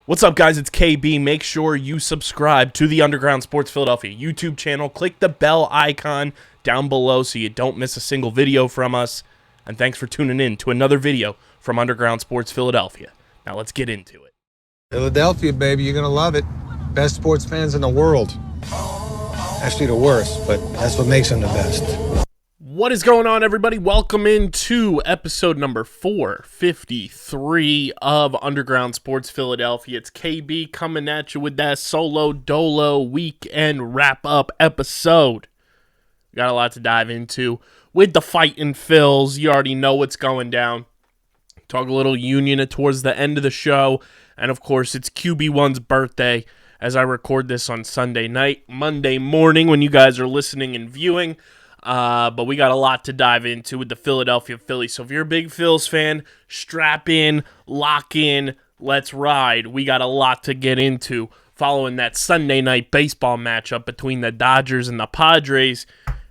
What's up, guys? It's KB. Make sure you subscribe to the Underground Sports Philadelphia YouTube channel. Click the bell icon down below so you don't miss a single video from us. And thanks for tuning in to another video from Underground Sports Philadelphia. Now let's get into it. Philadelphia, baby, you're going to love it. Best sports fans in the world. Actually, the worst, but that's what makes them the best. What is going on, everybody? Welcome into episode number 453 of Underground Sports Philadelphia. It's KB coming at you with that solo dolo weekend wrap-up episode. We got a lot to dive into with the Phightins Phils. You already know what's going down. Talk a little Union towards the end of the show. And, of course, it's QB1's birthday as I record this on Sunday night, Monday morning when you guys are listening and viewing. But we got a lot to dive into with the Philadelphia Phillies. So if you're a big Phils fan, strap in, lock in, let's ride. We got a lot to get into following that Sunday night baseball matchup between the Dodgers and the Padres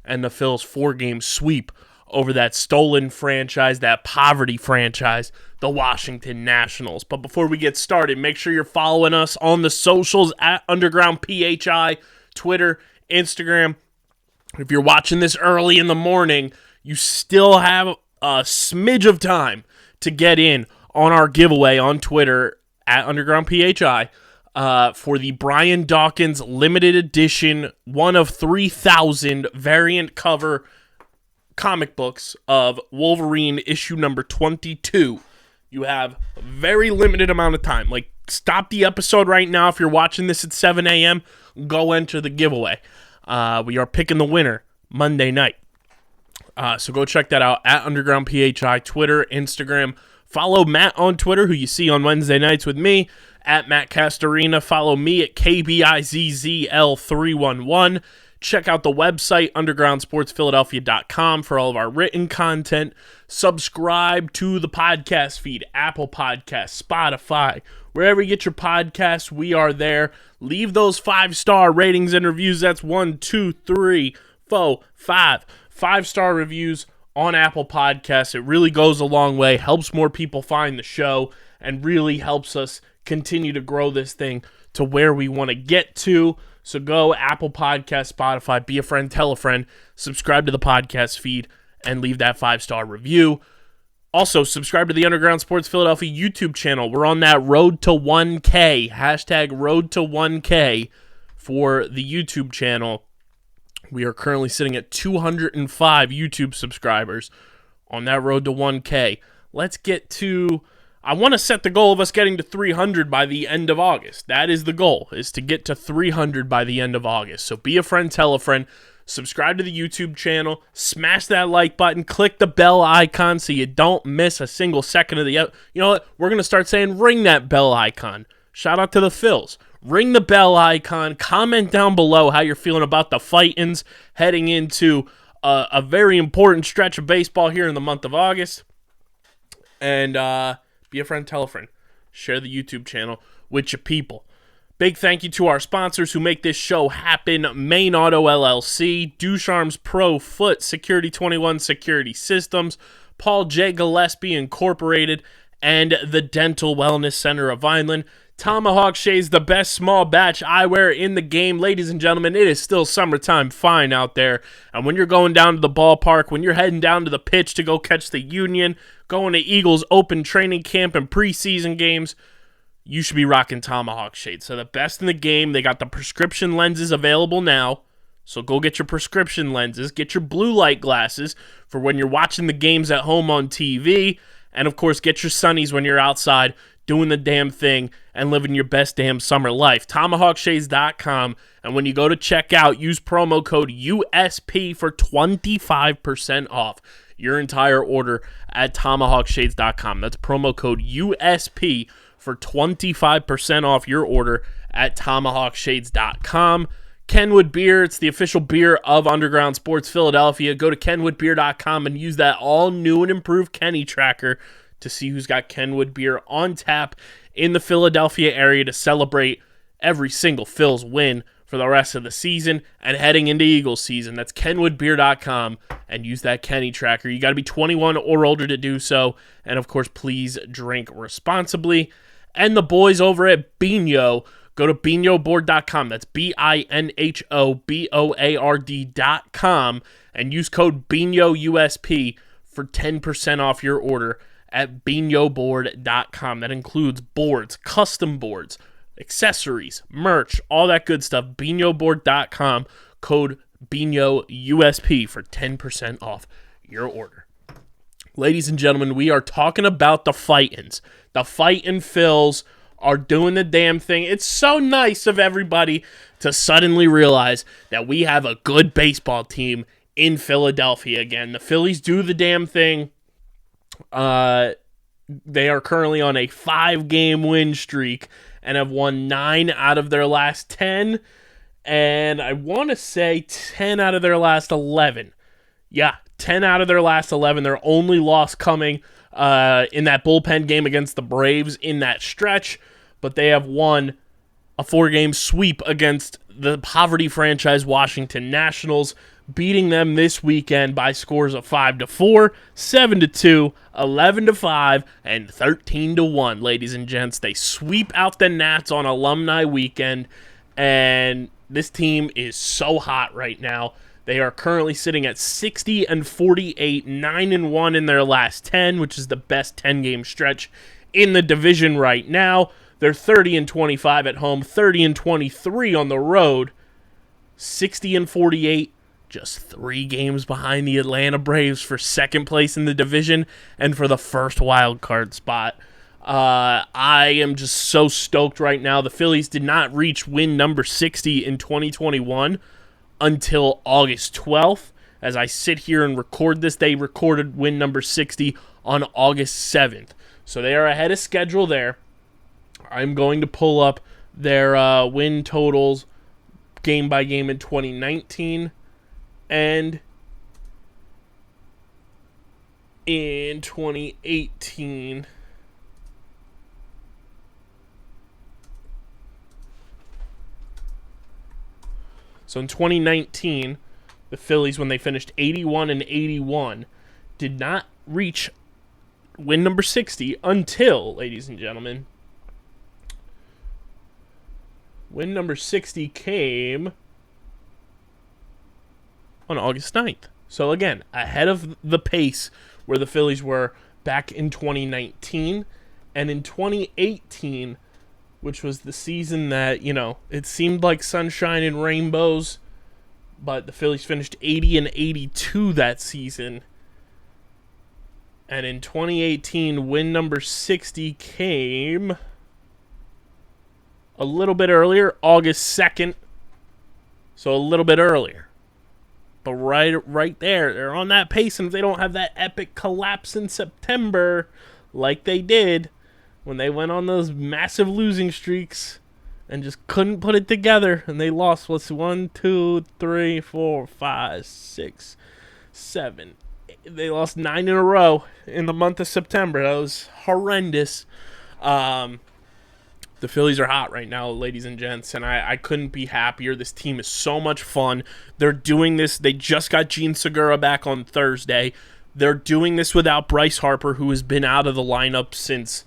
and the Phils 4-game sweep over that stolen franchise, that poverty franchise, the Washington Nationals. But before we get started, make sure you're following us on the socials at Underground PHI, Twitter, Instagram. If you're watching this early in the morning, you still have a smidge of time to get in on our giveaway on Twitter at Underground PHI for the Brian Dawkins limited edition, one of 3,000 variant cover comic books of Wolverine issue number 22. You have a very limited amount of time. Like, stop the episode right now. If you're watching this at 7 a.m., go enter the giveaway. We are picking the winner Monday night. So go check that out at Underground PHI, Twitter, Instagram. Follow Matt on Twitter, who you see on Wednesday nights with me, at Matt Castorina. Follow me at KBIZZL311. Check out the website, undergroundsportsphiladelphia.com, for all of our written content. Subscribe to the podcast feed, Apple Podcasts, Spotify, wherever you get your podcasts, we are there. Leave those 5-star ratings and reviews. That's 1, 2, 3, 4, 5. 5-star reviews on Apple Podcasts. It really goes a long way, helps more people find the show, and really helps us continue to grow this thing to where we want to get to. So go Apple Podcasts, Spotify, be a friend, tell a friend, subscribe to the podcast feed, and leave that 5-star review. Also, subscribe to the Underground Sports Philadelphia YouTube channel. We're on that road to 1K, hashtag road to 1K for the YouTube channel. We are currently sitting at 205 YouTube subscribers on that road to 1K. Let's get to, I want to set the goal of us getting to 300 by the end of August. That is the goal, is to get to 300 by the end of August. So be a friend, tell a friend. Subscribe to the YouTube channel, smash that like button, click the bell icon so you don't miss a single second of the... You know what? We're going to start saying ring that bell icon. Shout out to the Phils. Ring the bell icon. Comment down below how you're feeling about the Phightins heading into a very important stretch of baseball here in the month of August. And be a friend, tell a friend. Share the YouTube channel with your people. Big thank you to our sponsors who make this show happen. Main Auto LLC, Ducharme's Pro Foot, Security 21 Security Systems, Paul J. Gillespie Incorporated, and the Dental Wellness Center of Vineland. Tomahawk Shades, the best small batch eyewear in the game. Ladies and gentlemen, it is still summertime fine out there. And when you're going down to the ballpark, when you're heading down to the pitch to go catch the Union, going to Eagles open training camp and preseason games, you should be rocking Tomahawk Shades. So the best in the game. They got the prescription lenses available now. So go get your prescription lenses. Get your blue light glasses for when you're watching the games at home on TV. And, of course, get your sunnies when you're outside doing the damn thing and living your best damn summer life. TomahawkShades.com. And when you go to checkout, use promo code USP for 25% off your entire order at TomahawkShades.com. That's promo code USP for 25% off your order at TomahawkShades.com. Kenwood Beer, it's the official beer of Underground Sports Philadelphia. Go to KenwoodBeer.com and use that all new and improved Kenny tracker to see who's got Kenwood Beer on tap in the Philadelphia area to celebrate every single Phil's win for the rest of the season and heading into Eagles season. That's KenwoodBeer.com and use that Kenny tracker. You got to be 21 or older to do so. And, of course, please drink responsibly. and the boys over at Bino. Go to binoboard.com. That's BINHOBOARD.com and use code BINOUSP for 10% off your order at binoboard.com. That includes boards, custom boards, accessories, merch, all that good stuff. binoboard.com, code BINOUSP for 10% off your order. Ladies and gentlemen, we are talking about the Phightins. The Phightins Phils are doing the damn thing. It's so nice of everybody to suddenly realize that we have a good baseball team in Philadelphia again. The Phillies do the damn thing. They are currently on a 5-game win streak and have won 9 out of their last 10. And I want to say 10 out of their last 11. Yeah, 10 out of their last 11. Their only loss coming in that bullpen game against the Braves in that stretch. But they have won a 4-game sweep against the poverty franchise Washington Nationals, beating them this weekend by scores of 5-4, 7-2, 11-5, and 13-1, ladies and gents. They sweep out the Nats on Alumni Weekend, and this team is so hot right now. They are currently sitting at 60-48, 9-1 in their last 10, which is the best 10-game stretch in the division right now. They're 30-25 at home, 30-23 on the road, 60-48, just 3 games behind the Atlanta Braves for second place in the division and for the first wild card spot. I am just so stoked right now. The Phillies did not reach win number 60 in 2021 until August 12th. As I sit here and record this, they recorded win number 60 on August 7th. So they are ahead of schedule there. I'm going to pull up their win totals game by game in 2019 and in 2018. So in 2019, the Phillies, when they finished 81-81, did not reach win number 60 until, ladies and gentlemen, win number 60 came on August 9th. So again, ahead of the pace where the Phillies were back in 2019. And in 2018, which was the season that, it seemed like sunshine and rainbows, but the Phillies finished 80-82 that season. And in 2018, win number 60 came a little bit earlier, August 2nd. So a little bit earlier. But right there, they're on that pace. And if they don't have that epic collapse in September like they did when they went on those massive losing streaks and just couldn't put it together, and they lost, 1, 2, 3, 4, 5, 6, 7. They lost 9 in a row in the month of September. That was horrendous. The Phillies are hot right now, ladies and gents, and I couldn't be happier. This team is so much fun. They're doing this. They just got Gene Segura back on Thursday. They're doing this without Bryce Harper, who has been out of the lineup since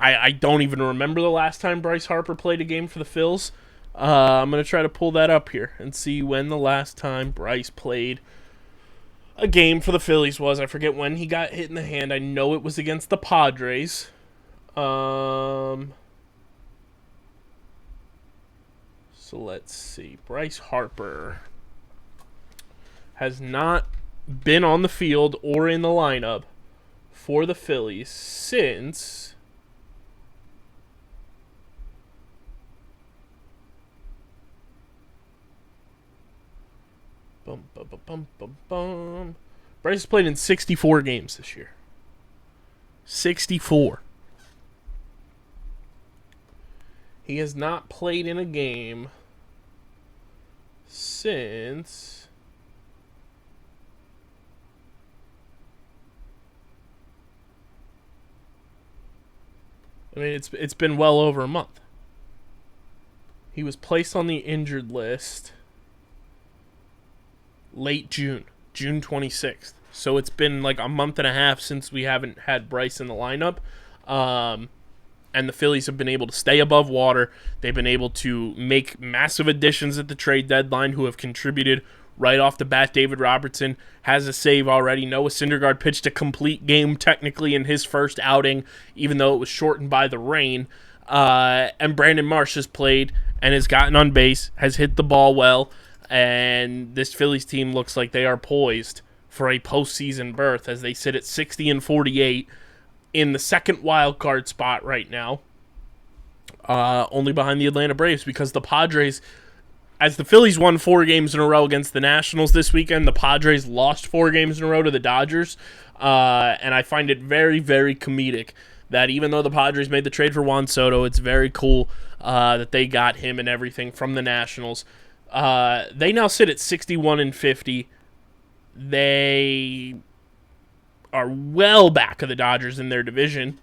I don't even remember the last time Bryce Harper played a game for the Phils. I'm going to try to pull that up here and see when the last time Bryce played a game for the Phillies was. I forget when he got hit in the hand. I know it was against the Padres. So let's see. Bryce Harper has not been on the field or in the lineup for the Phillies since Bryce has played in 64 games this year. 64. He has not played in a game since it's been well over a month. He was placed on the injured list late June 26th. So it's been like a month and a half since we haven't had Bryce in the lineup. and the Phillies have been able to stay above water. They've been able to make massive additions at the trade deadline who have contributed right off the bat. David Robertson has a save already. Noah Syndergaard pitched a complete game technically in his first outing, even though it was shortened by the rain. And Brandon Marsh has played and has gotten on base, has hit the ball well, and this Phillies team looks like they are poised for a postseason berth as they sit at 60-48 in the second wild card spot right now, only behind the Atlanta Braves, because the Padres, as the Phillies won 4 games in a row against the Nationals this weekend, the Padres lost 4 games in a row to the Dodgers, and I find it very, very comedic that even though the Padres made the trade for Juan Soto, it's very cool that they got him and everything from the Nationals. They now sit at 61-50. They are well back of the Dodgers in their division.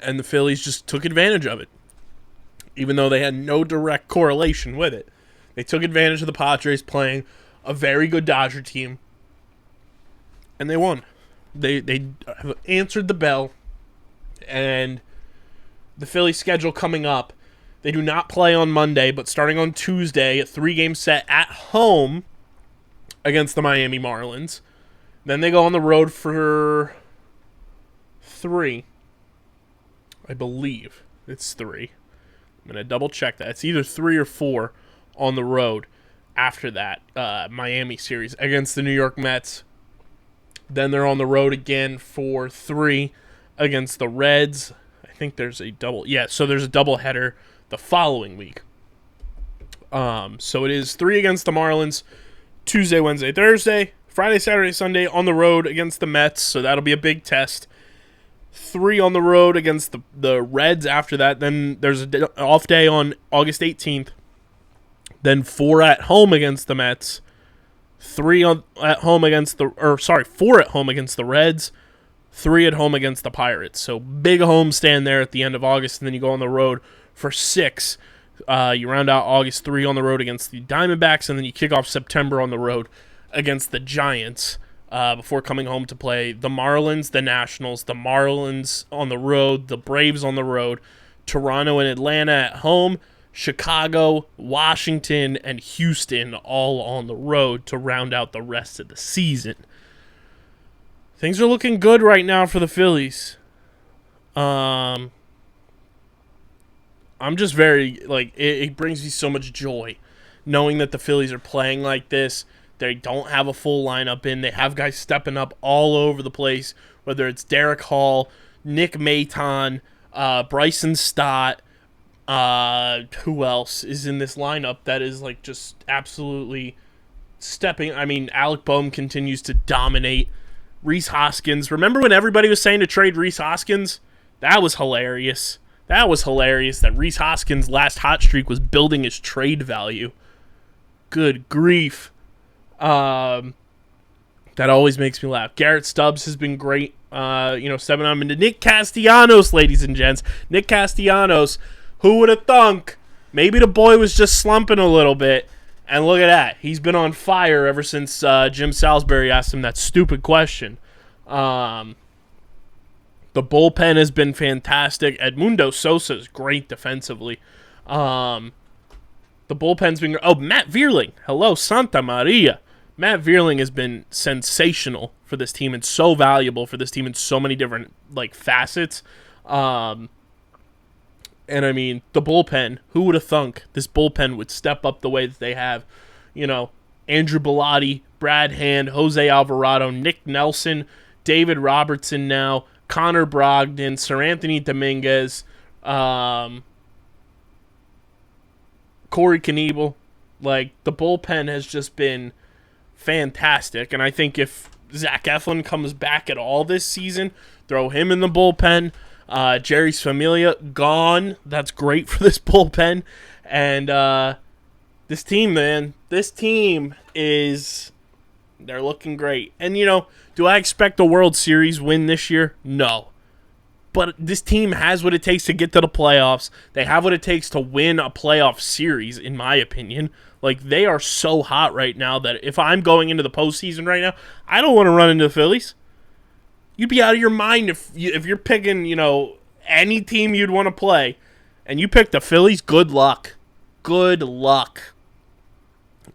And the Phillies just took advantage of it, even though they had no direct correlation with it. They took advantage of the Padres playing a very good Dodger team, and they won. They have answered the bell, and the Phillies schedule coming up, they do not play on Monday, but starting on Tuesday, a 3-game set at home against the Miami Marlins. Then they go on the road for 3. I believe it's 3. I'm going to double check that. It's either 3 or 4 on the road after that Miami series against the New York Mets. Then they're on the road again for 3 against the Reds. I think there's a double. Yeah, so there's a doubleheader the following week. So it is 3 against the Marlins, Tuesday, Wednesday, Thursday, Friday, Saturday, Sunday on the road against the Mets. So that'll be a big test. 3 on the road against the Reds after that. Then there's an off day on August 18th. Then 4 at home against the Mets. 4 at home against the Reds. 3 at home against the Pirates. So big homestand there at the end of August, and then you go on the road for 6. You round out August 3 on the road against the Diamondbacks, and then you kick off September on the road against the Giants before coming home to play the Marlins, the Nationals, the Marlins on the road, the Braves on the road, Toronto and Atlanta at home, Chicago, Washington, and Houston all on the road to round out the rest of the season. Things are looking good right now for the Phillies. I'm just very, it brings me so much joy knowing that the Phillies are playing like this. They don't have a full lineup in. They have guys stepping up all over the place, whether it's Derek Hall, Nick Maton, Bryson Stott. Who else is in this lineup that is just absolutely stepping? I mean, Alec Boehm continues to dominate. Rhys Hoskins. Remember when everybody was saying to trade Rhys Hoskins? That was hilarious. That was hilarious that Rhys Hoskins' last hot streak was building his trade value. Good grief. That always makes me laugh. Garrett Stubbs has been great. 7 on into Nick Castellanos, ladies and gents. Nick Castellanos, who would have thunk? Maybe the boy was just slumping a little bit. And look at that. He's been on fire ever since Jim Salisbury asked him that stupid question. The bullpen has been fantastic. Edmundo Sosa is great defensively. The bullpen's been... Oh, Matt Vierling. Hello, Santa Maria. Matt Vierling has been sensational for this team and so valuable for this team in so many different facets. And, I mean, the bullpen, who would have thunk this bullpen would step up the way that they have? Andrew Bellotti, Brad Hand, Jose Alvarado, Nick Nelson, David Robertson now, Connor Brogdon, Sir Anthony Dominguez, Corey Knievel. The bullpen has just been fantastic. And I think if Zach Eflin comes back at all this season, throw him in the bullpen. Jerry's Familia gone. That's great for this bullpen. And this team, man, they're looking great. And, do I expect a World Series win this year? No. But this team has what it takes to get to the playoffs. They have what it takes to win a playoff series, in my opinion. They are so hot right now that if I'm going into the postseason right now, I don't want to run into the Phillies. You'd be out of your mind if you're picking, any team you'd want to play, and you pick the Phillies. Good luck. Good luck.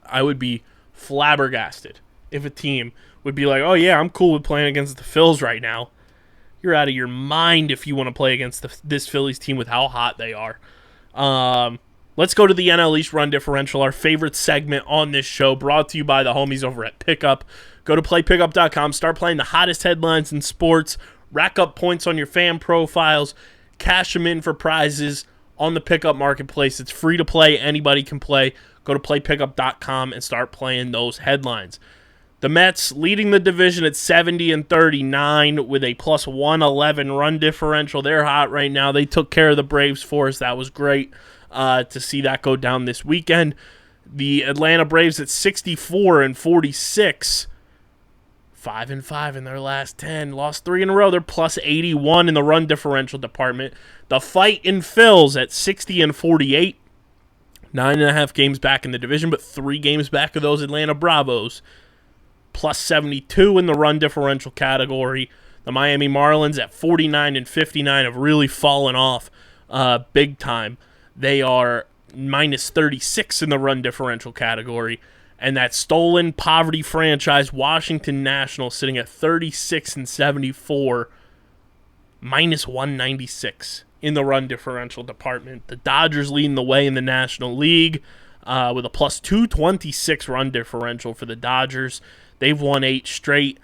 I would be flabbergasted if a team would be like, oh yeah, I'm cool with playing against the Phils right now. You're out of your mind if you want to play against this Phillies team with how hot they are. Let's go to the NL East Run Differential, our favorite segment on this show, brought to you by the homies over at Pickup. Go to playpickup.com, start playing the hottest headlines in sports, rack up points on your fan profiles, cash them in for prizes on the Pickup Marketplace. It's free to play. Anybody can play. Go to playpickup.com and start playing those headlines. The Mets leading the division at 70-39 with a plus 111 run differential. They're hot right now. They took care of the Braves for us. That was great to see that go down this weekend. The Atlanta Braves at 64-46. 5-5 in their last 10. Lost 3 in a row. They're plus 81 in the run differential department. The Phightins Phils at 60-48. 9.5 games back in the division, but 3 games back of those Atlanta Bravos. Plus 72 in the run differential category. The Miami Marlins at 49-59 have really fallen off big time. They are minus 36 in the run differential category. And that stolen poverty franchise, Washington Nationals, sitting at 36-74, minus 196 in the run differential department. The Dodgers leading the way in the National League with a plus 226 run differential for the Dodgers. They've won 8 straight,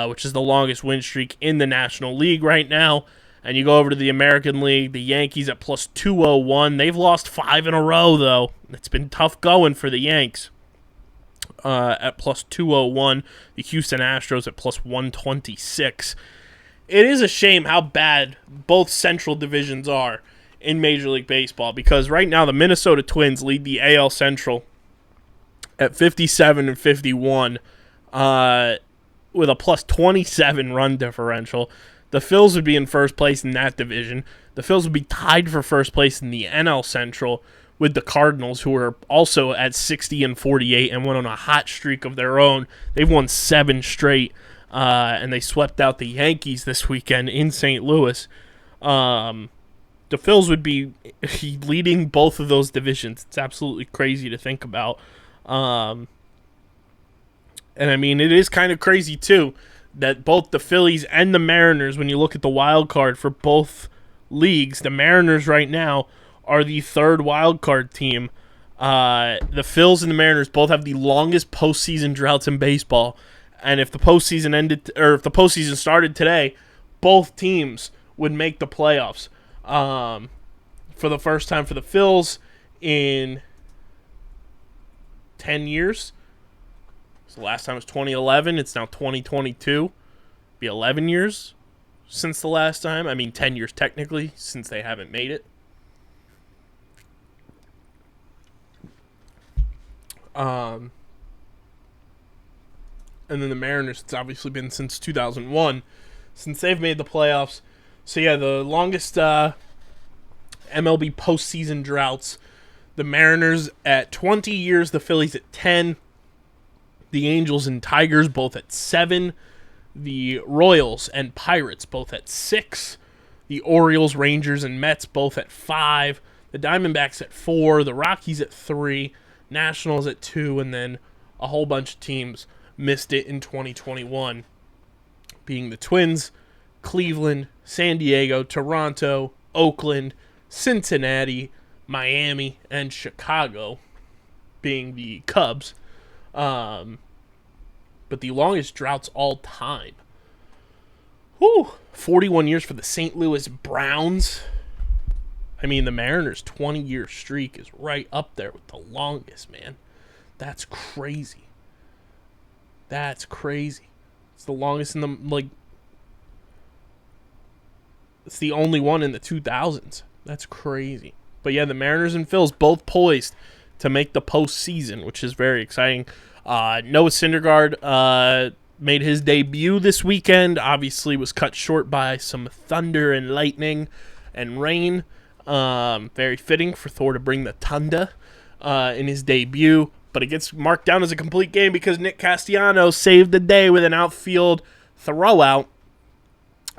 which is the longest win streak in the National League right now. And you go over to the American League, the Yankees at plus 201. They've lost 5 in a row, though. It's been tough going for the Yanks at plus 201. The Houston Astros at plus 126. It is a shame how bad both Central divisions are in Major League Baseball, because right now the Minnesota Twins lead the AL Central at 57-51 with a plus 27 run differential. The Phils would be in first place in that division. The Phils would be tied for first place in the NL Central with the Cardinals, who are also at 60-48 and went on a hot streak of their own. They've won 7 straight, and they swept out the Yankees this weekend in St. Louis. The Phils would be leading both of those divisions. It's absolutely crazy to think about. And I mean, it is kind of crazy, too, that both the Phillies and the Mariners, when you look at the wild card for both leagues, the Mariners right now are the third wild card team. The Phils and the Mariners both have the longest postseason droughts in baseball. And if the postseason started today, both teams would make the playoffs. For the first time for the Phils in 10 years. So the last time was 2011. It's now 2022. Be 11 years since the last time. I mean, 10 years technically, since they haven't made it. And then the Mariners, it's obviously been since 2001 since they've made the playoffs. So yeah, the longest MLB postseason droughts. The Mariners at 20 years, the Phillies at 10, the Angels and Tigers both at 7, the Royals and Pirates both at 6, the Orioles, Rangers, and Mets both at 5, the Diamondbacks at 4, the Rockies at 3, Nationals at 2, and then a whole bunch of teams missed it in 2021, being the Twins, Cleveland, San Diego, Toronto, Oakland, Cincinnati, Miami, and Chicago, being the Cubs. But the longest droughts all time. 41 years for the St. Louis Browns. I mean, the Mariners' 20-year streak is right up there with the longest, man. That's crazy. That's crazy. It's the longest in the, it's the only one in the 2000s. That's crazy. But yeah, the Mariners and Phils both poised to make the postseason, which is very exciting. Noah Syndergaard made his debut this weekend. Obviously was cut short by some thunder and lightning and rain. Very fitting for Thor to bring the thunder in his debut. But it gets marked down as a complete game because Nick Castellanos saved the day with an outfield throwout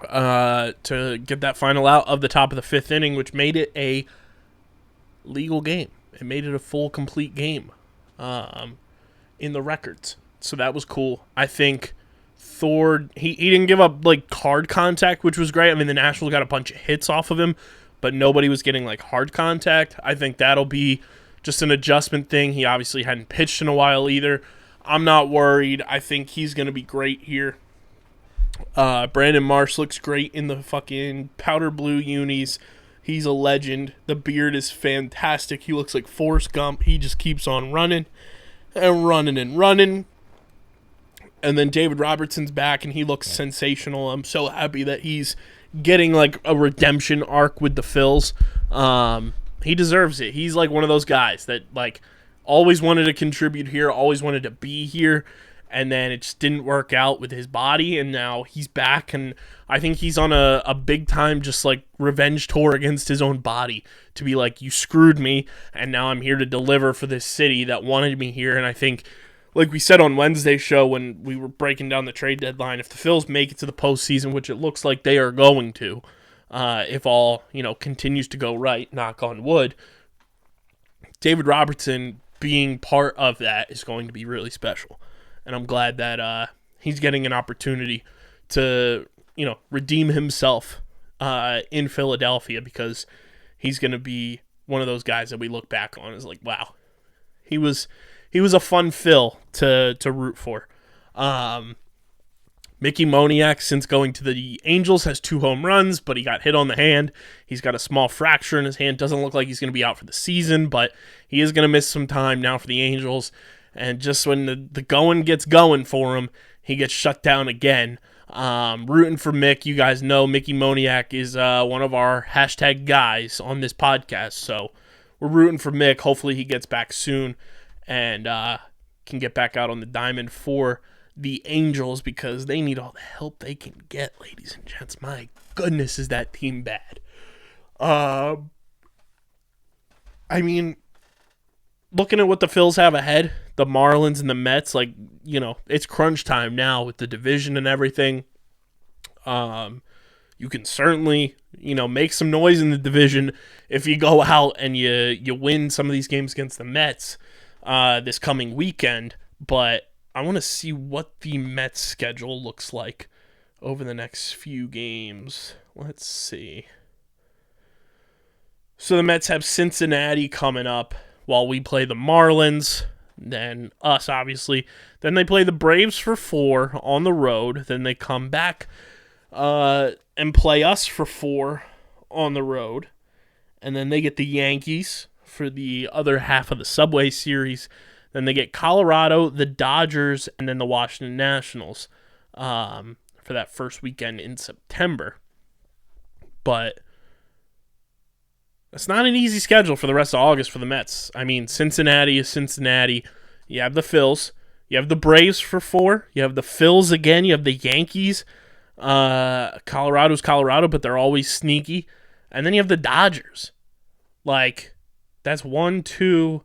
to get that final out of the top of the fifth inning, which made it a legal game. It made it a full, complete game in the records. So that was cool. I think Thor, he didn't give up like hard contact, which was great. I mean, the Nationals got a bunch of hits off of him, but nobody was getting like hard contact. I think that'll be just an adjustment thing. He obviously hadn't pitched in a while either. I'm not worried. I think he's going to be great here. Brandon Marsh looks great in the fucking powder blue unis. He's a legend. The beard is fantastic. He looks like Forrest Gump. He just keeps on running and running and running. And then David Robertson's back, and he looks sensational. I'm so happy that he's getting like a redemption arc with the Phils. He deserves it. He's like one of those guys that like always wanted to contribute here, always wanted to be here, and then it just didn't work out with his body, and now he's back, and I think he's on a big time just like revenge tour against his own body to be like, you screwed me, and now I'm here to deliver for this city that wanted me here. And I think, like we said on Wednesday's show when we were breaking down the trade deadline, if the Phils make it to the postseason, which it looks like they are going to, if all continues to go right, knock on wood, David Robertson being part of that is going to be really special. And I'm glad that he's getting an opportunity to, redeem himself in Philadelphia, because he's going to be one of those guys that we look back on as like, wow, he was a fun Phil to root for. Mickey Moniak, since going to the Angels, has 2 home runs, but he got hit on the hand. He's got a small fracture in his hand. Doesn't look like he's going to be out for the season, but he is going to miss some time now for the Angels. And just when the going gets going for him, he gets shut down again. Rooting for Mick. You guys know Mickey Moniak is one of our hashtag guys on this podcast, so we're rooting for Mick. Hopefully he gets back soon and can get back out on the diamond for the Angels, because they need all the help they can get, ladies and gents. My goodness, is that team bad. I mean, looking at what the Phils have ahead, the Marlins and the Mets, it's crunch time now with the division and everything. You can certainly, make some noise in the division if you go out and you win some of these games against the Mets this coming weekend. But I want to see what the Mets schedule looks like over the next few games. Let's see. So the Mets have Cincinnati coming up while we play the Marlins, then us, obviously. Then they play the Braves for 4 on the road. Then they come back and play us for 4 on the road. And then they get the Yankees for the other half of the Subway Series. Then they get Colorado, the Dodgers, and then the Washington Nationals for that first weekend in September. But it's not an easy schedule for the rest of August for the Mets. I mean, Cincinnati is Cincinnati. You have the Phils. You have the Braves for 4. You have the Phils again. You have the Yankees. Colorado's Colorado, but they're always sneaky. And then you have the Dodgers. That's 1, 2,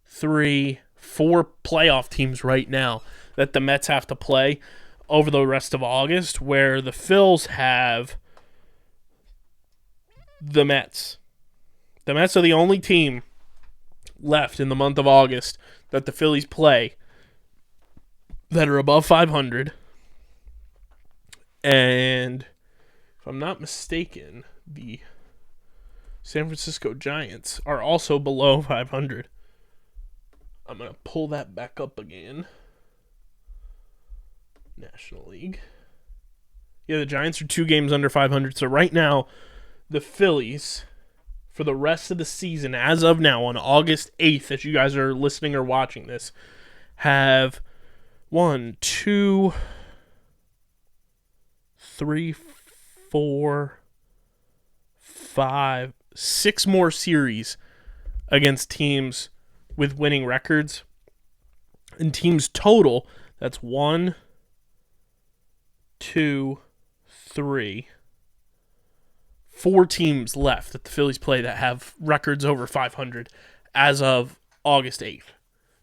3, 4 playoff teams right now that the Mets have to play over the rest of August, where the Phils have the Mets. The Mets are the only team left in the month of August that the Phillies play that are above 500. And if I'm not mistaken, the San Francisco Giants are also below 500. I'm going to pull that back up again. National League. Yeah, the Giants are 2 games under 500. So right now, the Phillies, for the rest of the season, as of now, on August 8th, as you guys are listening or watching this, have 1, 2, 3, 4, 5, 6 more series against teams with winning records. And teams total, that's 1, 2, 3, 4 teams left that the Phillies play that have records over 500 as of August 8th.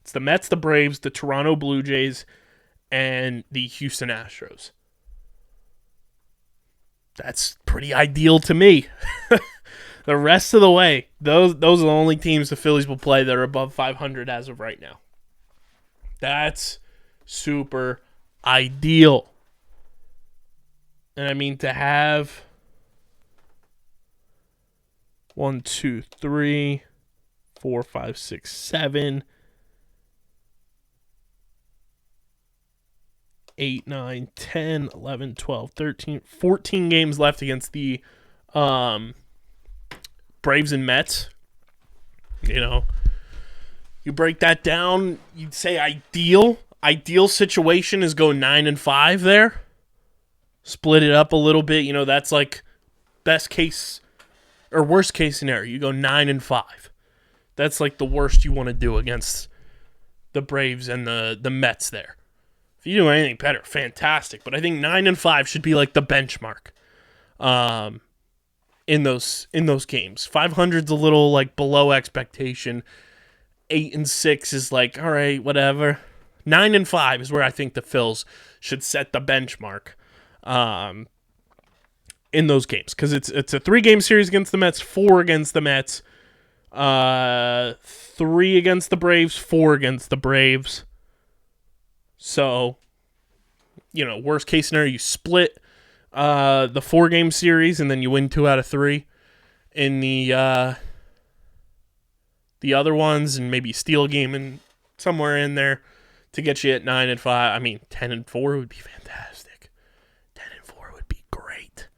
It's the Mets, the Braves, the Toronto Blue Jays, and the Houston Astros. That's pretty ideal to me. The rest of the way, those are the only teams the Phillies will play that are above 500 as of right now. That's super ideal. And I mean, to have 1, 2, 3, 4, 5, 6, 7, 8, 9, 10, 11, 12, 13, 14 games left against the Braves and Mets. You know, you break that down, you'd say ideal. Ideal situation is go 9-5 there. Split it up a little bit. You know, that's like best case or worst case scenario. You go 9-5. That's like the worst you want to do against the Braves and the Mets there. If you do anything better, fantastic. But I think 9-5 should be like the benchmark in those games. 500's a little like below expectation. 8-6 is like, all right, whatever. 9-5 is where I think the Phils should set the benchmark in those games, because it's a 3-game series against the Mets, 4 against the Mets, 3 against the Braves, 4 against the Braves. So, you know, worst case scenario, you split the 4-game series and then you win 2 out of 3 in the other ones, and maybe steal a game in somewhere in there to get you at 9-5. I mean, 10-4 would be fantastic. 10-4 would be great.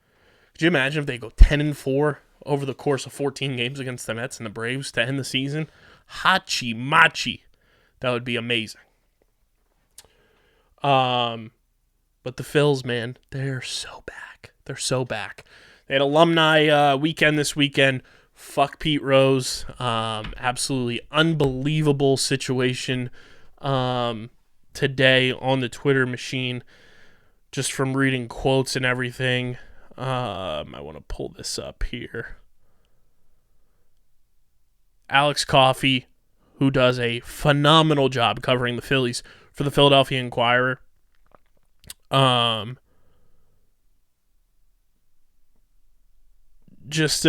Could you imagine if they go 10-4 over the course of 14 games against the Mets and the Braves to end the season? Hachi machi. That would be amazing. But the Phils, man, they're so back. They're so back. They had alumni weekend this weekend. Fuck Pete Rose. Absolutely unbelievable situation today on the Twitter machine, just from reading quotes and everything. I want to pull this up here. Alex Coffey, who does a phenomenal job covering the Phillies for the Philadelphia Inquirer, just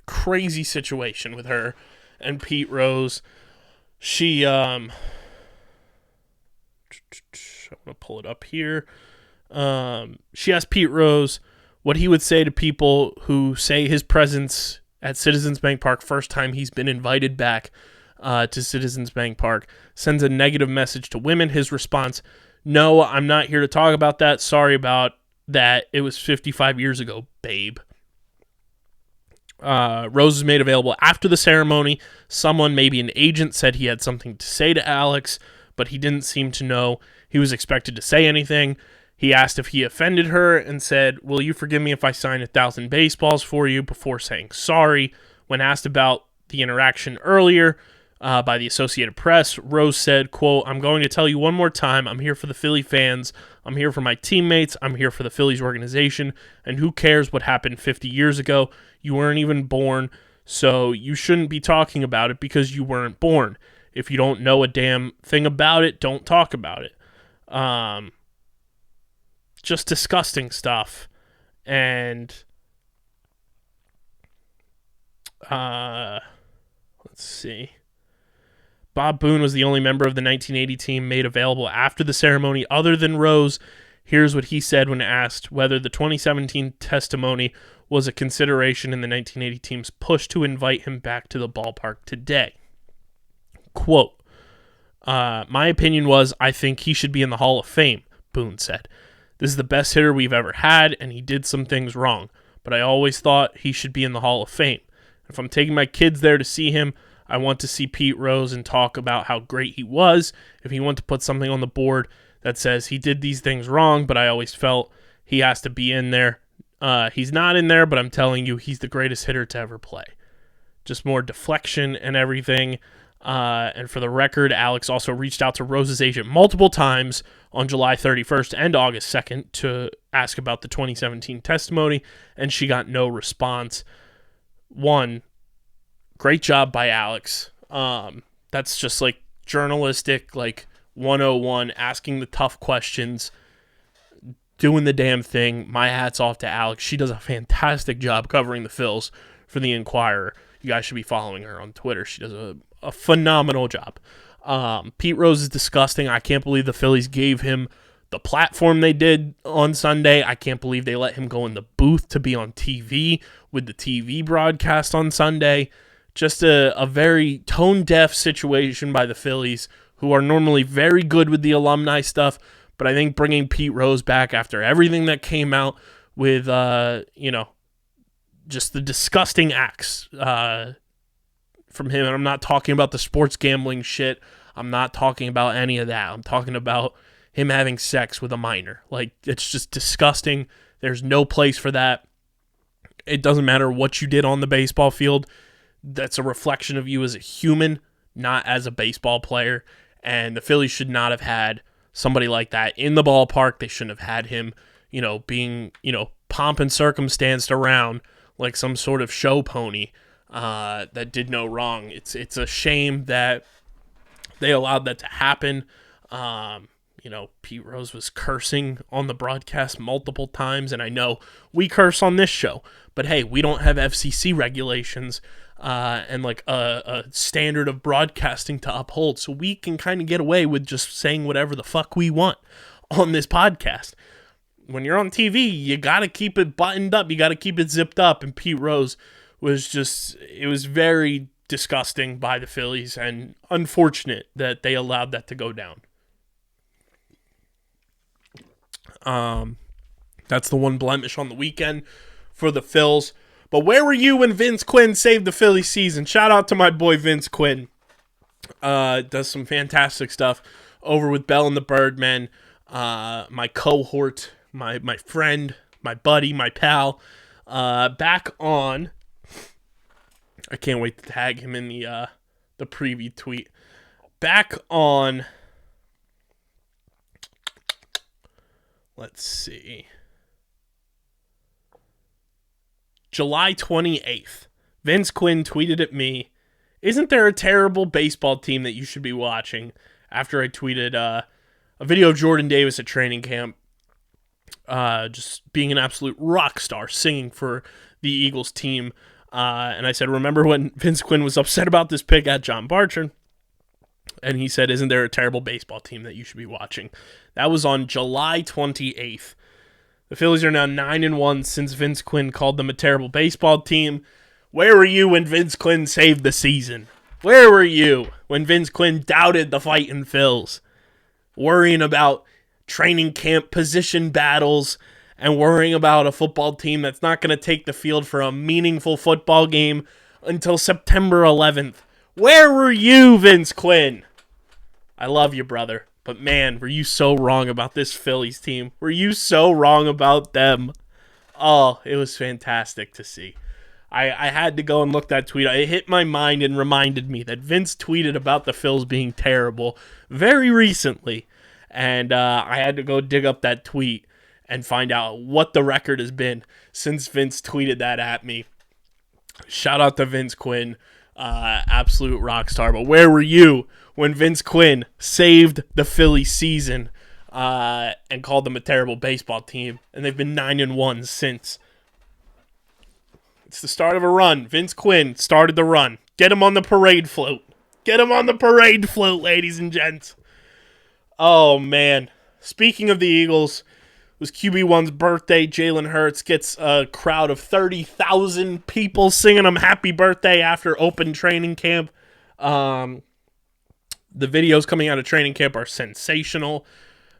crazy situation with her and Pete Rose. She I want to pull it up here. She asked Pete Rose what he would say to people who say his presence at Citizens Bank Park, first time he's been invited back to Citizens Bank Park, sends a negative message to women. His response: "No, I'm not here to talk about that. Sorry about that. It was 55 years ago, babe." Rose was made available after the ceremony. Someone, maybe an agent, said he had something to say to Alex, but he didn't seem to know he was expected to say anything. He asked if he offended her and said, "Will you forgive me if I sign 1,000 baseballs for you?" before saying sorry. When asked about the interaction earlier by the Associated Press, Rose said, quote, "I'm going to tell you one more time, I'm here for the Philly fans. I'm here for my teammates. I'm here for the Phillies organization. And who cares what happened 50 years ago? You weren't even born, so you shouldn't be talking about it because you weren't born. If you don't know a damn thing about it, don't talk about it." Just disgusting stuff. And let's see. Bob Boone was the only member of the 1980 team made available after the ceremony other than Rose. Here's what he said when asked whether the 2017 testimony was a consideration in the 1980 team's push to invite him back to the ballpark today. Quote, "My opinion was I think he should be in the Hall of Fame," Boone said. "This is the best hitter we've ever had, and he did some things wrong, but I always thought he should be in the Hall of Fame. If I'm taking my kids there to see him, I want to see Pete Rose and talk about how great he was. If he wants to put something on the board that says he did these things wrong, but I always felt he has to be in there. He's not in there, but I'm telling you, he's the greatest hitter to ever play." Just more deflection and everything. And for the record, Alex also reached out to Rose's agent multiple times on July 31st and August 2nd to ask about the 2017 testimony, and she got no response. One, great job by Alex. That's just like journalistic, like 101, asking the tough questions, doing the damn thing. My hat's off to Alex. She does a fantastic job covering the Phils for the Inquirer. You guys should be following her on Twitter. She does a phenomenal job. Pete Rose is disgusting. I can't believe the Phillies gave him the platform they did on Sunday. I can't believe they let him go in the booth to be on TV with the TV broadcast on Sunday. Just a very tone-deaf situation by the Phillies, who are normally very good with the alumni stuff. But I think bringing Pete Rose back after everything that came out with, just the disgusting acts from him. And I'm not talking about the sports gambling shit. I'm not talking about any of that. I'm talking about him having sex with a minor. Like, it's just disgusting. There's no place for that. It doesn't matter what you did on the baseball field. That's a reflection of you as a human, not as a baseball player. And the Phillies should not have had somebody like that in the ballpark. They shouldn't have had him, being, pomp and circumstanced around like some sort of show pony that did no wrong. It's a shame that they allowed that to happen. Pete Rose was cursing on the broadcast multiple times, and I know we curse on this show, but hey, we don't have FCC regulations and like a standard of broadcasting to uphold, so we can kind of get away with just saying whatever the fuck we want on this podcast. When you're on TV, you got to keep it buttoned up, you got to keep it zipped up, and Pete Rose it was very disgusting by the Phillies, and unfortunate that they allowed that to go down. That's the one blemish on the weekend for the Phils. But where were you when Vince Quinn saved the Philly season? Shout out to my boy Vince Quinn. Does some fantastic stuff over with Bell and the Birdmen. My cohort, my friend, my buddy, my pal. Back on. I can't wait to tag him in the preview tweet. Back on. Let's see. July 28th, Vince Quinn tweeted at me, "Isn't there a terrible baseball team that you should be watching?" After I tweeted a video of Jordan Davis at training camp, just being an absolute rock star, singing for the Eagles team. And I said, remember when Vince Quinn was upset about this pick at John Barcher? And he said, "Isn't there a terrible baseball team that you should be watching?" That was on July 28th. The Phillies are now 9-1 since Vince Quinn called them a terrible baseball team. Where were you when Vince Quinn saved the season? Where were you when Vince Quinn doubted the Phightins Phils? Worrying about training camp position battles and worrying about a football team that's not going to take the field for a meaningful football game until September 11th. Where were you, Vince Quinn? I love you, brother. But man, were you so wrong about this Phillies team? Were you so wrong about them? Oh, it was fantastic to see. I had to go and look that tweet. It hit my mind and reminded me that Vince tweeted about the Phils being terrible very recently. And I had to go dig up that tweet and find out what the record has been since Vince tweeted that at me. Shout out to Vince Quinn. Absolute rock star. But where were you when Vince Quinn saved the Philly season and called them a terrible baseball team? And they've been 9-1 since. It's the start of a run. Vince Quinn started the run. Get him on the parade float. Get him on the parade float, ladies and gents. Oh, man. Speaking of the Eagles, it was QB1's birthday. Jalen Hurts gets a crowd of 30,000 people singing him happy birthday after open training camp. The videos coming out of training camp are sensational.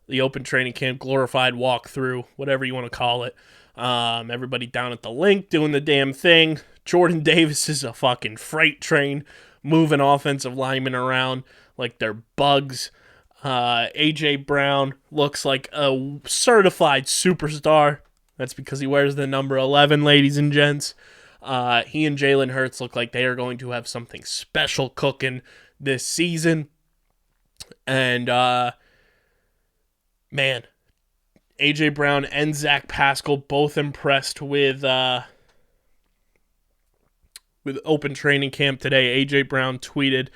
The open training camp, glorified walkthrough, whatever you want to call it. Everybody down at the link doing the damn thing. Jordan Davis is a fucking freight train, moving offensive linemen around like they're bugs. A.J. Brown looks like a certified superstar. That's because he wears the number 11, ladies and gents. He and Jalen Hurts look like they are going to have something special cooking this season. And, man, A.J. Brown and Zach Pascal both impressed with open training camp today. A.J. Brown tweeted,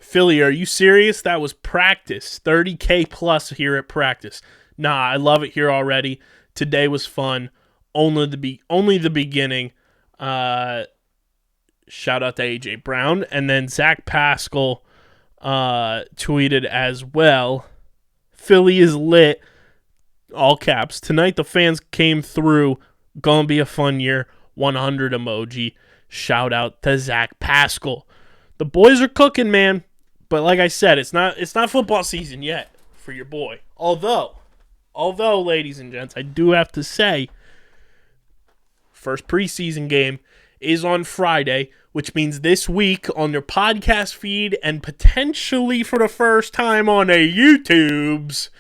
Philly, are you serious? That was practice. 30K plus here at practice. Nah, I love it here already. Today was fun. Only the beginning. Shout out to AJ Brown. And then Zach Pascal tweeted as well. Philly is lit. All caps. Tonight the fans came through. Gonna be a fun year. 100 emoji. Shout out to Zach Pascal. The boys are cooking, man. But like I said, it's not football season yet for your boy. Although, ladies and gents, I do have to say, first preseason game is on Friday, which means this week on your podcast feed and potentially for the first time on a YouTube's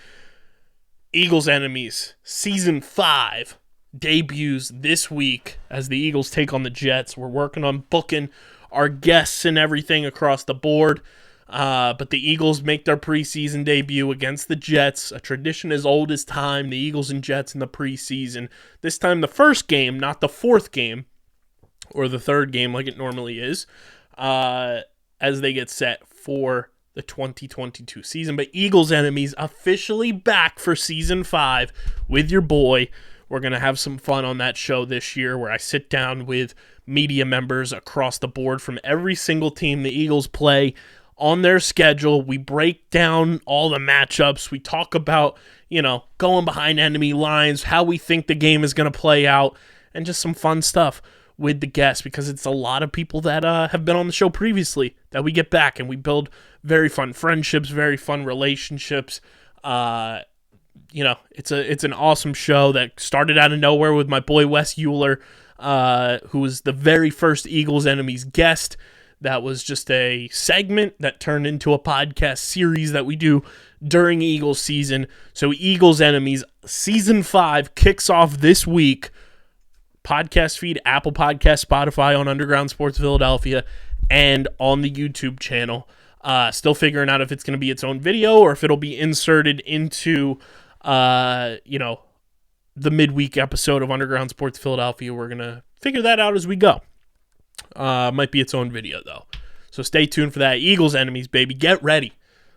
Eagles Enemies Season 5 debuts this week as the Eagles take on the Jets. We're working on booking our guests and everything across the board. But the Eagles make their preseason debut against the Jets, a tradition as old as time, the Eagles and Jets in the preseason. This time the first game, not the fourth game, or the third game like it normally is, as they get set for the 2022 season. But Eagles Enemies officially back for Season 5 with your boy. We're going to have some fun on that show this year where I sit down with media members across the board from every single team the Eagles play on their schedule. We break down all the matchups. We talk about, going behind enemy lines, how we think the game is going to play out, and just some fun stuff with the guests because it's a lot of people that have been on the show previously that we get back and we build very fun friendships, very fun relationships. It's an awesome show that started out of nowhere with my boy Wes Euler, who was the very first Eagles Enemies guest. That was just a segment that turned into a podcast series that we do during Eagles season. So Eagles Enemies Season 5 kicks off this week. Podcast feed, Apple Podcast, Spotify, on Underground Sports Philadelphia, and on the YouTube channel. Still figuring out if it's going to be its own video or if it'll be inserted into, the midweek episode of Underground Sports Philadelphia. We're going to figure that out as we go. Might be its own video, though. So stay tuned for that. Eagles Enemies, baby. Get ready.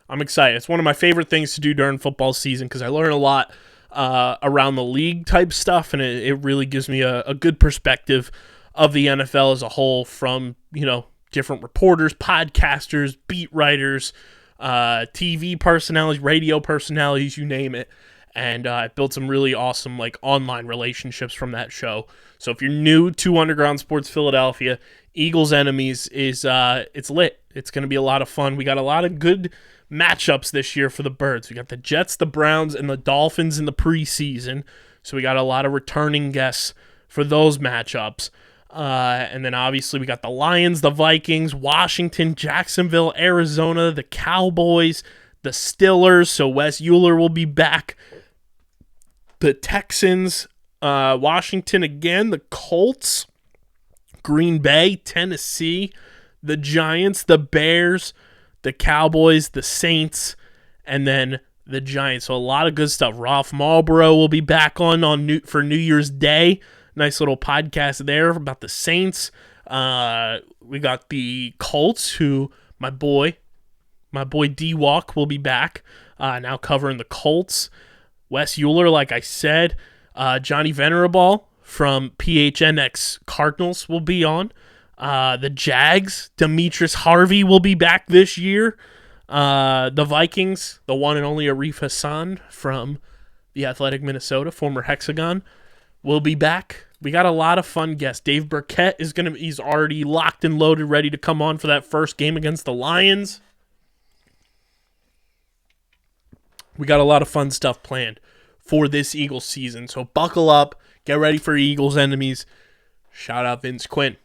I'm excited. It's one of my favorite things to do during football season because I learn a lot around the league type stuff, and it really gives me a good perspective of the NFL as a whole from, different reporters, podcasters, beat writers, TV personalities, radio personalities, you name it. And I built some really awesome online relationships from that show. So if you're new to Underground Sports Philadelphia, Eagles Enemies is it's lit. It's going to be a lot of fun. We got a lot of good matchups this year for the Birds. We got the Jets, the Browns, and the Dolphins in the preseason. So we got a lot of returning guests for those matchups. And then obviously we got the Lions, the Vikings, Washington, Jacksonville, Arizona, the Cowboys, the Steelers. So Wes Euler will be back. The Texans, Washington again, the Colts, Green Bay, Tennessee, the Giants, the Bears, the Cowboys, the Saints, and then the Giants. So a lot of good stuff. Ralph Marlboro will be back for New Year's Day. Nice little podcast there about the Saints. We got the Colts, who my boy D-Walk will be back, now covering the Colts. Wes Euler, like I said. Johnny Venerable from PHNX Cardinals will be on. The Jags, Demetrius Harvey will be back this year. The Vikings, the one and only Arif Hassan from the Athletic Minnesota, former Hexagon, will be back. We got a lot of fun guests. Dave Burkett he's already locked and loaded, ready to come on for that first game against the Lions. We got a lot of fun stuff planned for this Eagles season. So buckle up. Get ready for Eagles Enemies. Shout out Vince Quinn.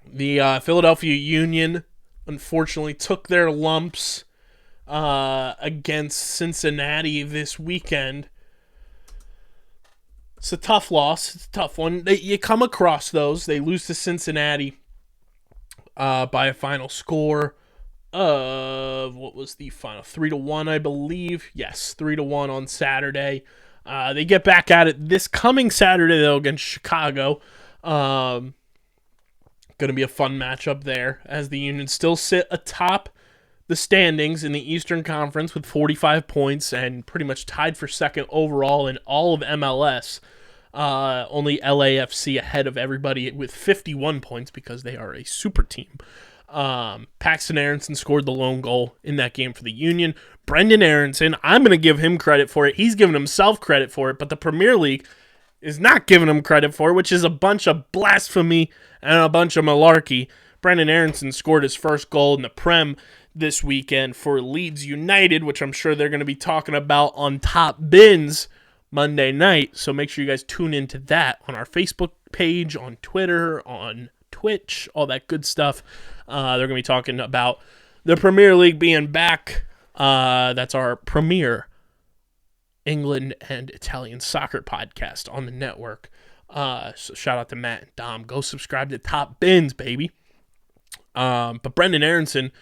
The Philadelphia Union, unfortunately, took their lumps against Cincinnati this weekend. It's a tough loss. It's a tough one. You come across those. They lose to Cincinnati by a final score of, what was the final? 3-1, I believe. Yes, 3-1 on Saturday. They get back at it this coming Saturday, though, against Chicago. Going to be a fun matchup there as the Union still sit atop the standings in the Eastern Conference with 45 points and pretty much tied for second overall in all of MLS. Only LAFC ahead of everybody with 51 points because they are a super team. Paxton Aronson scored the lone goal in that game for the Union. Brendan Aronson, I'm going to give him credit for it. He's giving himself credit for it, but the Premier League is not giving him credit for it, which is a bunch of blasphemy and a bunch of malarkey. Brendan Aronson scored his first goal in the Prem this weekend for Leeds United, which I'm sure they're going to be talking about on Top Bins Monday night. So make sure you guys tune into that on our Facebook page, on Twitter, on Twitch, all that good stuff. They're going to be talking about the Premier League being back. That's our premier England and Italian soccer podcast on the network. So shout out to Matt and Dom. Go subscribe to Top Bins, baby. But Brendan Aronson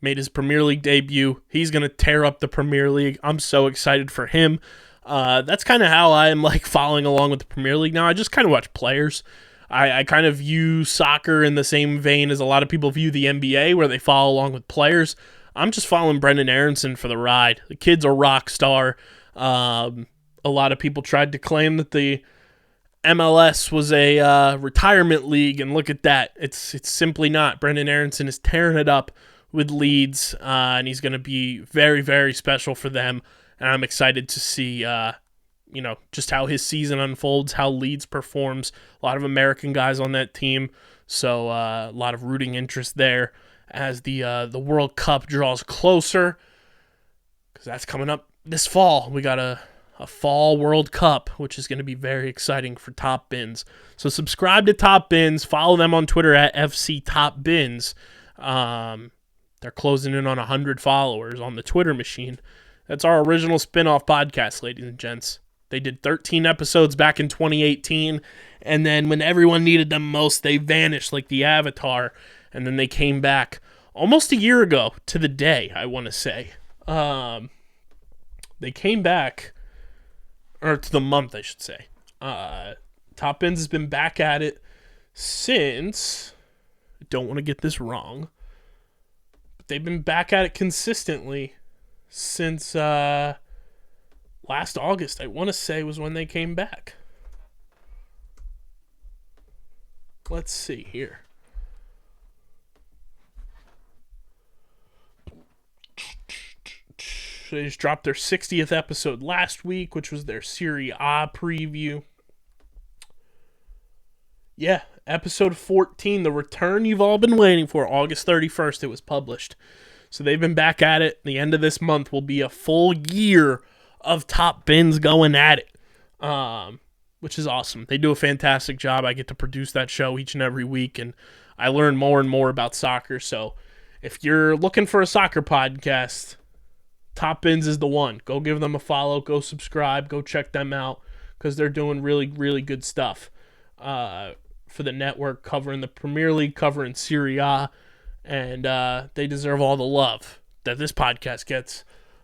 made his Premier League debut. He's going to tear up the Premier League. I'm so excited for him. That's kind of how I'm like following along with the Premier League now. I just kind of watch players. I kind of view soccer in the same vein as a lot of people view the NBA, where they follow along with players. I'm just following Brendan Aronson for the ride. The kid's a rock star. A lot of people tried to claim that the MLS was a retirement league, and look at that. It's simply not. Brendan Aronson is tearing it up with Leeds, and he's going to be very, very special for them. And I'm excited to see, just how his season unfolds, how Leeds performs. A lot of American guys on that team, so a lot of rooting interest there as the World Cup draws closer, because that's coming up this fall. We got a fall World Cup, which is going to be very exciting for Top Bins. So subscribe to Top Bins. Follow them on Twitter at FC Top Bins. They're closing in on 100 followers on the Twitter machine. That's our original spin-off podcast, ladies and gents. They did 13 episodes back in 2018, and then when everyone needed them most, they vanished like the Avatar, and then they came back almost a year ago to the day, I want to say. They came back, or to the month, I should say. Top Bins has been back at it since, I don't want to get this wrong, but they've been back at it consistently since last August, I want to say, was when they came back. Let's see here. They just dropped their 60th episode last week, which was their Serie A preview. Yeah, episode 14, the return you've all been waiting for. August 31st, it was published. So they've been back at it. The end of this month will be a full year of Top Bins going at it, which is awesome. They do a fantastic job. I get to produce that show each and every week, and I learn more and more about soccer. So if you're looking for a soccer podcast, Top Bins is the one. Go give them a follow. Go subscribe. Go check them out, because they're doing really, really good stuff for the network, covering the Premier League, covering Serie A. And they deserve all the love that this podcast gets.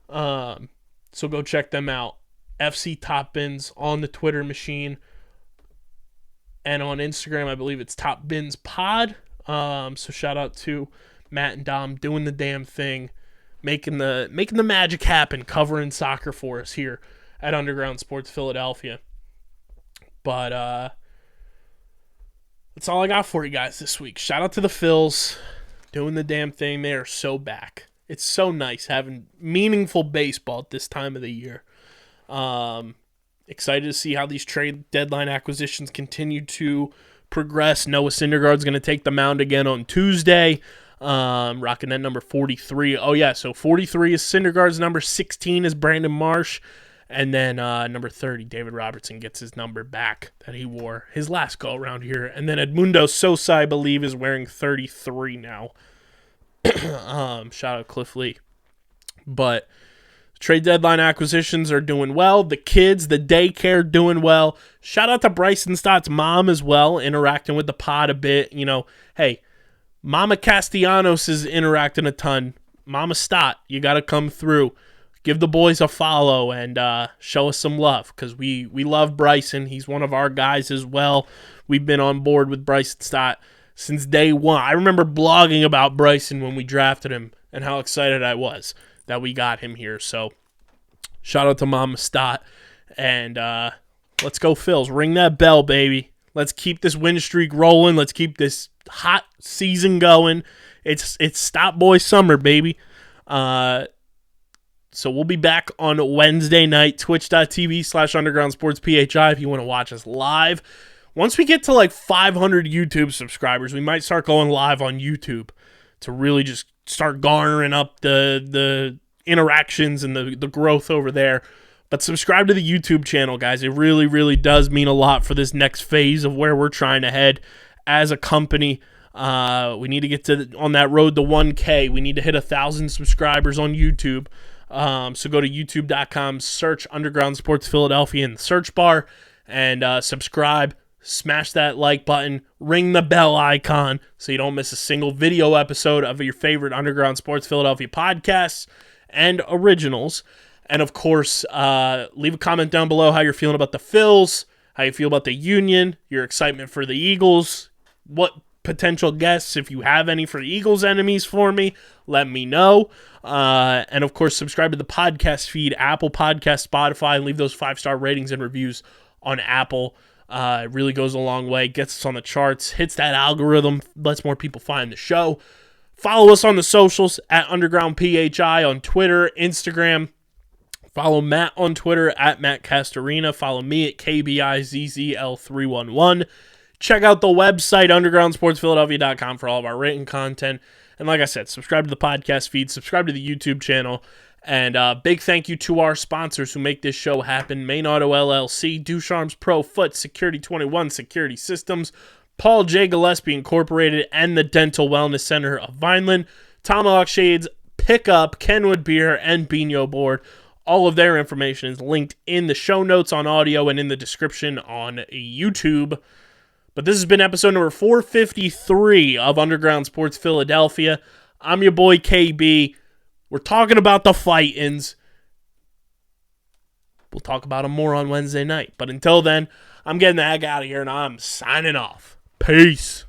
So go check them out. FC Top Bins on the Twitter machine. And on Instagram, I believe it's Top Bins Pod. So shout out to Matt and Dom doing the damn thing, making the magic happen, covering soccer for us here at Underground Sports Philadelphia. But that's all I got for you guys this week. Shout out to the Phils. Doing the damn thing. They are so back. It's so nice having meaningful baseball at this time of the year. Excited to see how these trade deadline acquisitions continue to progress. Noah Syndergaard's going to take the mound again on Tuesday. Rocking that number 43. Oh, yeah, so 43 is Syndergaard's number. 16 is Brandon Marsh. And then number 30, David Robertson, gets his number back that he wore his last go-around here. And then Edmundo Sosa, I believe, is wearing 33 now. Shout out Cliff Lee. But trade deadline acquisitions are doing well. The kids, the daycare, doing well. Shout out to Bryson Stott's mom as well, interacting with the pod a bit. Hey, Mama Castellanos is interacting a ton. Mama Stott, you got to come through. Give the boys a follow and show us some love, because we love Bryson. He's one of our guys as well. We've been on board with Bryson Stott since day one. I remember blogging about Bryson when we drafted him and how excited I was that we got him here. So shout out to Mama Stott. And let's go Phils. Ring that bell, baby. Let's keep this win streak rolling. Let's keep this hot season going. It's Stop Boy Summer, baby. So we'll be back on Wednesday night, twitch.tv/undergroundsportsphi if you want to watch us live. Once we get to like 500 YouTube subscribers, we might start going live on YouTube to really just start garnering up the interactions and the growth over there. But subscribe to the YouTube channel, guys. It really, really does mean a lot for this next phase of where we're trying to head as a company. We need to get on that road to 1K. We need to hit 1,000 subscribers on YouTube. So go to youtube.com, search Underground Sports Philadelphia in the search bar, and subscribe. Smash that like button, ring the bell icon so you don't miss a single video episode of your favorite Underground Sports Philadelphia podcasts and originals. And, of course, leave a comment down below how you're feeling about the Phils, how you feel about the Union, your excitement for the Eagles, what potential guests, if you have any for the Eagles enemies for me, let me know. And, of course, subscribe to the podcast feed, Apple Podcast, Spotify, and leave those 5-star ratings and reviews on Apple. It really goes a long way, gets us on the charts, hits that algorithm, lets more people find the show. Follow us on the socials at UndergroundPHI on Twitter, Instagram. Follow Matt on Twitter at Matt Castorina. Follow me at KBIZZL311. Check out the website, undergroundsportsphiladelphia.com, for all of our written content. And like I said, subscribe to the podcast feed, subscribe to the YouTube channel. And big thank you to our sponsors who make this show happen. Main Auto LLC, Ducharme's Pro Foot, Security 21 Security Systems, Paul J. Gillespie Incorporated, and the Dental Wellness Center of Vineland. Tomahawk Shades, Pickup, Kenwood Beer, and Bino Board. All of their information is linked in the show notes on audio and in the description on YouTube. But this has been episode number 453 of Underground Sports Philadelphia. I'm your boy KB. We're talking about the Phightins. We'll talk about them more on Wednesday night. But until then, I'm getting the heck out of here and I'm signing off. Peace.